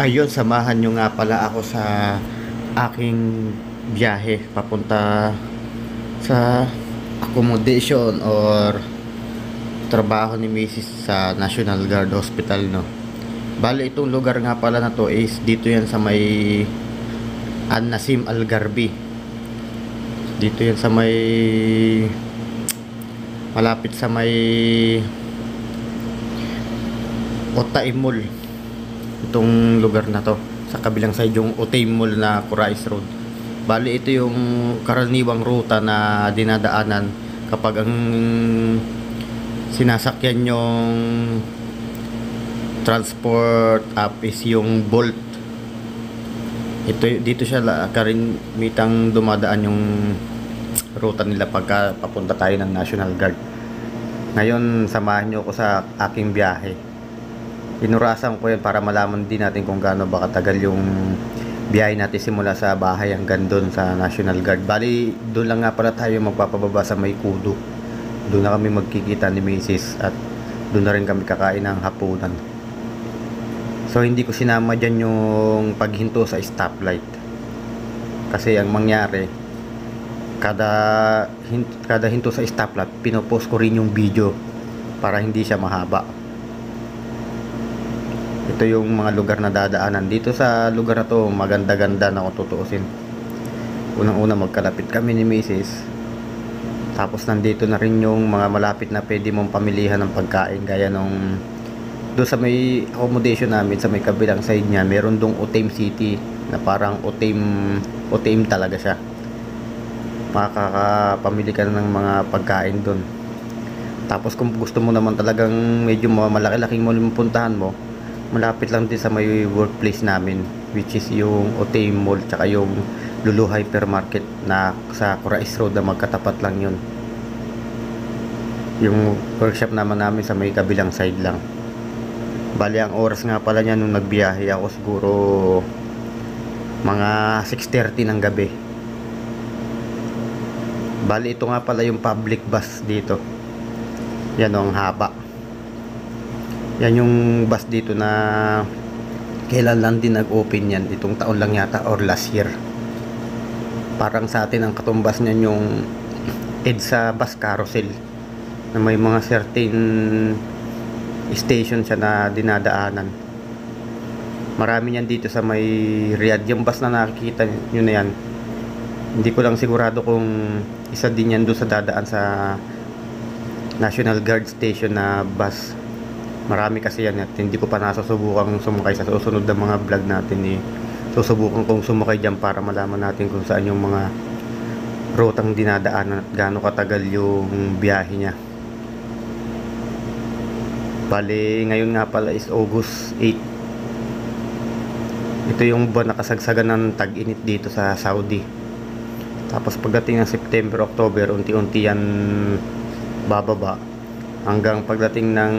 Ayun, samahan nyo nga pala ako sa aking biyahe papunta sa accommodation or trabaho ni Mrs. sa National Guard Hospital, no. Bale, itong lugar nga pala na to is dito yan sa may An-Nasim Al-Garbi. Dito yan sa may malapit sa may Otaim Mall. Itong lugar na to sa kabilang side yung Otaim Mall na Kurais Road. Bali, ito yung karaniwang ruta na dinadaanan kapag ang sinasakyan yung transport app is yung Bolt. Ito, dito siya karimitang dumadaan yung ruta nila pagka papunta tayo ng National Guard. Ngayon, samahan nyo ako sa aking biyahe. Inurasan ko yan para malaman din natin kung gaano ba katagal yung biyahe natin simula sa bahay hanggang doon sa National Guard. Bali, doon lang nga pala tayo magpapababa sa may Kudo. Doon na kami magkikita ni Mrs. at doon na rin kami kakain ng hapunan. So, hindi ko sinama dyan yung paghinto sa stoplight. Kasi ang mangyari, kada hinto sa stoplight, pinopost ko rin yung video para hindi siya mahaba. Ito yung mga lugar na dadaanan. Dito sa lugar na to, maganda-ganda na kung tutuusin. Unang-una, magkalapit kami ni Mrs. Tapos nandito na rin yung mga malapit na pwede mong pamilihan ng pagkain. Gaya nung doon sa may accommodation namin, sa may kabilang side niya, meron dong Otaim City na parang Otaim talaga siya. Makakapamili ka ng mga pagkain doon. Tapos kung gusto mo naman talagang medyo malaki-laking mall yung puntahan mo, malapit lang din sa may workplace namin, which is yung Otaim Mall tsaka yung Lulu Hypermarket na sa Kurais Road na magkatapat lang yun. Yung workshop namin sa may kabilang side lang. Bali, ang oras nga pala niya nung nagbiyahe ako, siguro mga 6:30 ng gabi. Bali, ito nga pala yung public bus dito. Yan, ang haba. Yan yung bus dito na kailan lang din nag-open yan. Itong taon lang yata or last year. Parang sa atin ang katumbas niyan yung EDSA bus carousel na may mga certain station siya na dinadaanan. Marami yan dito sa may Riyadh. Yung bus na nakikita nyo na yan, hindi ko lang sigurado kung isa din yan doon sa dadaan sa National Guard Station na bus. Marami kasi yan at hindi ko pa nasusubukan sumakay sa susunod na mga vlog natin. Susubukan kong sumakay dyan para malaman natin kung saan yung mga rutang dinadaanan at gaano katagal yung biyahe niya. Bali, ngayon nga pala is August 8. Ito yung buwan na kasagsagan ng tag-init dito sa Saudi. Tapos pagdating ng September, October, unti-unti yan bababa. Hanggang pagdating ng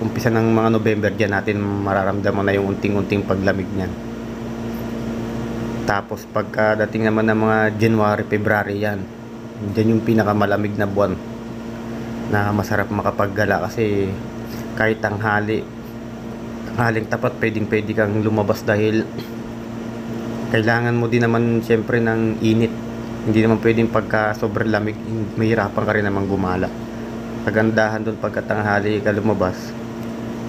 umpisa ng mga November, dyan natin mararamdaman na yung unting-unting paglamig niyan. Tapos pagkadating naman ng mga January, February, yan, dyan yung pinakamalamig na buwan na masarap makapaggala kasi kahit tanghaling tapat pwedeng kang lumabas dahil kailangan mo din naman syempre ng init. Hindi naman pwedeng pagka sobrang lamig mahirapan ka rin naman gumala. Kagandahan doon pagka tanghali ka lumabas,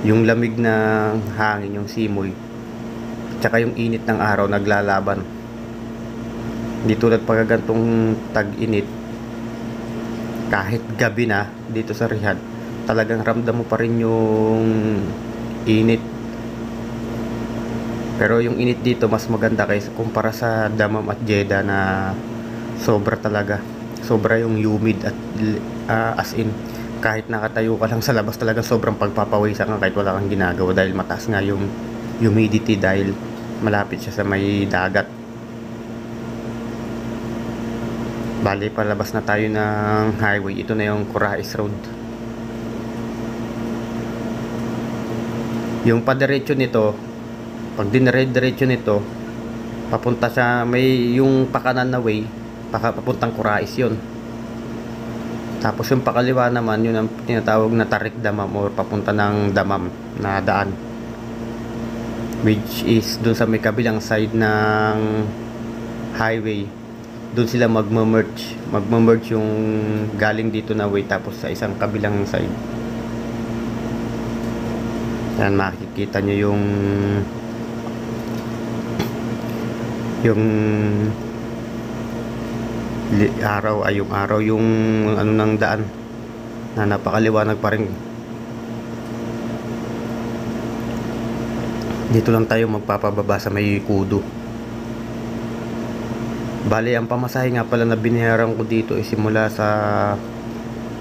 yung lamig ng hangin, yung simoy, tsaka yung init ng araw naglalaban. Hindi tulad pagkagantong tag-init, kahit gabi na dito sa Riyadh, talagang ramdam mo pa rin yung init. Pero yung init dito mas maganda kaysa kumpara sa Dammam at Jeddah na sobra talaga. Sobra yung humid at as in kahit nakatayo ka lang sa labas talaga sobrang pagpapawisan ka kahit wala kang ginagawa dahil mataas nga yung humidity dahil malapit siya sa may dagat. Bali, palabas na tayo ng highway. Ito na yung Kurais Road. Yung padiretso nito, pag dinire-diretso nito, papunta sa may yung pakanan na way, papuntang Kurais yun. Tapos yung pakaliwa naman, yun ang tinatawag na Tarik Dammam or papunta ng Dammam na daan. which is dun sa may kabilang side ng highway. Doon sila magme-merge yung galing dito na way tapos sa isang kabilang side. Yan, makikita nyo yung araw yung ano ng daan na napakaliwanag pa rin. Dito lang tayo magpapababa sa may kudo. Bali, ang pamasahe nga pala na binayaran ko dito is simula sa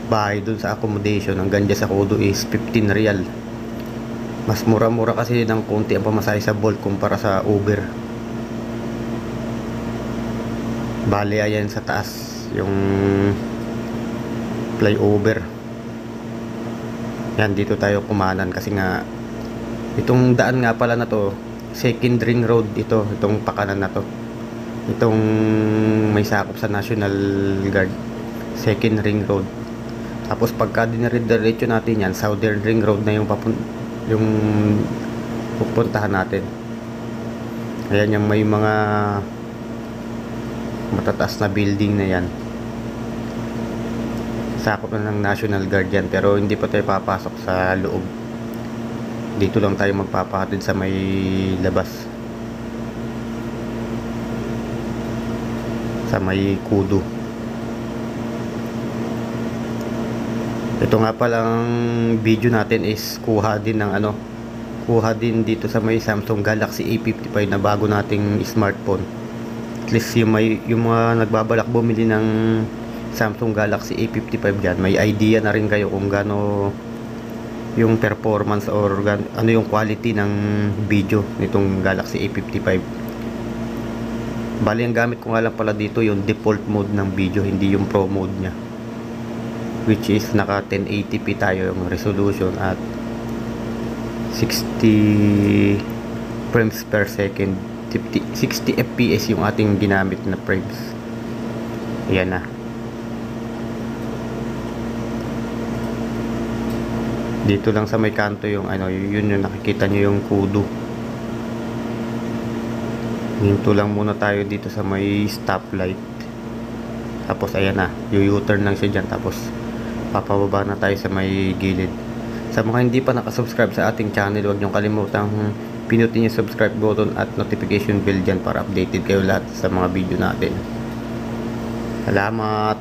bahay dun sa accommodation hanggang dyan sa kudo is 15 real. Mas mura-mura kasi ng konti ang pamasahe sa Bolt kumpara sa Uber. Bali, ayan sa taas yung flyover. Yan, dito tayo kumanan kasi nga itong daan nga pala na to, second ring road ito, itong pakanan na to. Itong may sakop sa National Guard, second ring road. Tapos pagka dinire-diretso natin yan, southern ring road na yung pupuntahan natin. Ayan yung may mga matataas na building na yan, sakop na ng National Guard yan, pero hindi pa tayo papasok sa loob. Dito lang tayo magpapahatid sa may labas, sa may kudo. Ito nga palang video natin is kuha din dito sa may Samsung Galaxy A55 na bago nating smartphone. At least yung mga nagbabalak bumili ng Samsung Galaxy A55 dyan, may idea na rin kayo kung gaano yung performance or ano yung quality ng video nitong Galaxy A55. Bali, ang gamit ko nga lang pala dito yung default mode ng video, hindi yung pro mode nya, which is naka 1080p tayo yung resolution at 60 frames per second, 60 fps yung ating ginamit na frames. Ayan na. Dito lang sa may kanto yung yun yung nakikita nyo yung kudo. Hinto lang muna tayo dito sa may stoplight. Tapos ayan na, u-turn lang siya dyan. Tapos papababa na tayo sa may gilid. Sa mga hindi pa nakasubscribe sa ating channel, huwag niyong kalimutang pinutin yung subscribe button at notification bell dyan para updated kayo lahat sa mga video natin. Salamat!